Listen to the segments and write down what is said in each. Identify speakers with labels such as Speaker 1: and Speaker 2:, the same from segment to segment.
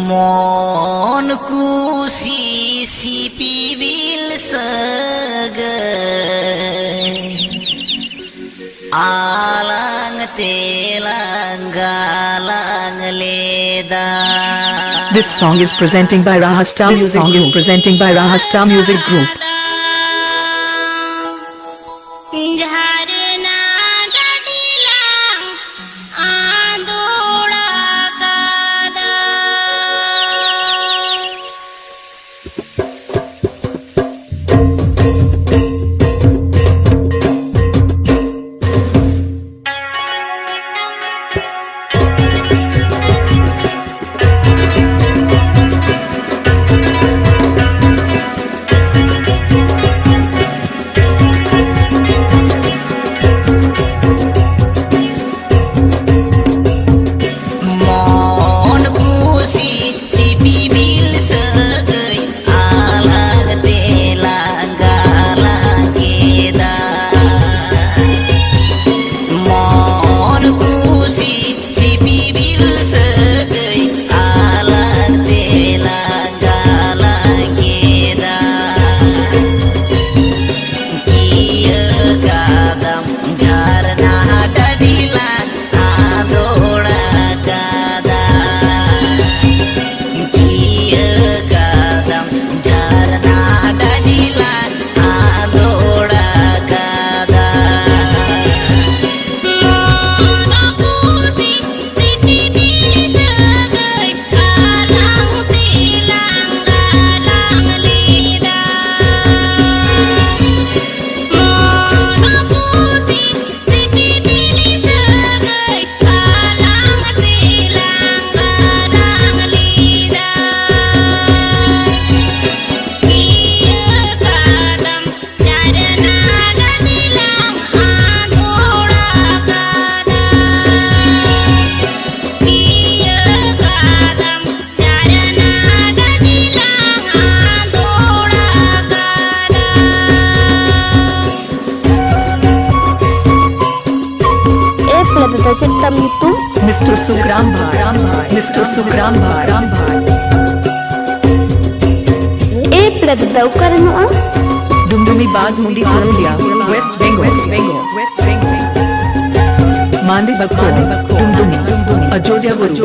Speaker 1: Monku sisi bil segai alang telang galang leda.
Speaker 2: This song is presenting by Rahastar Music Group.
Speaker 3: Cintam itu
Speaker 2: Mr. Sukram Bhai.
Speaker 3: Pila daw karena
Speaker 2: Dumdumi Bagh Mundi Purulia, West Bengal. Mandi Bakko, Dumdumi, Ajodhya Guru.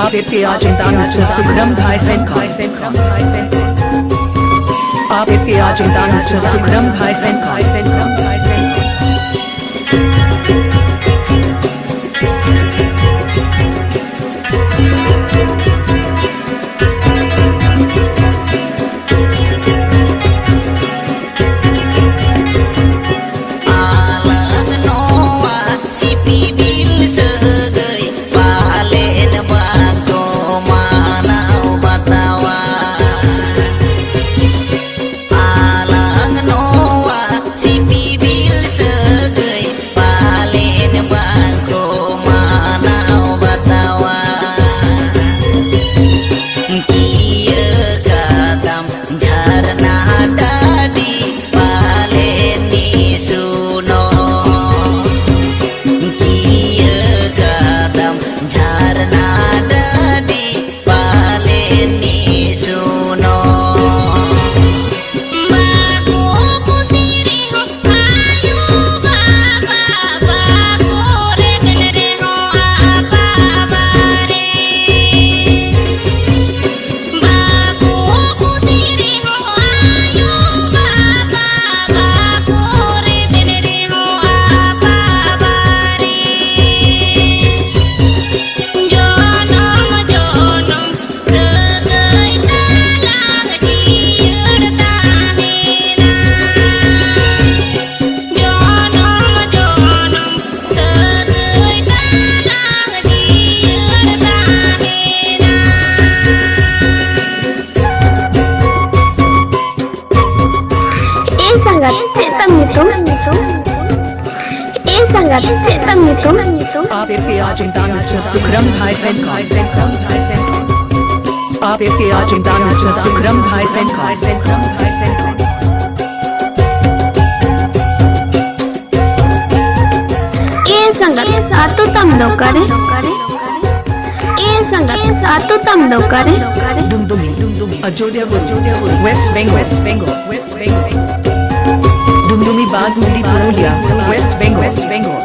Speaker 2: आपके आचिंता mister सुखरम भाई सेनका आपके आचिंता mister सुखरम भाई सेनका आपके आचिंता mister सुखरम भाई सेनका आपके आचिंता mister सुखरम भाई सेनका
Speaker 3: sangat atau tam daw kare sangat atau tam daw kare
Speaker 2: Dumdumi, Ajodhyapur, West Bengal, Dumdumi Bagmuli Purulia, West Bengal,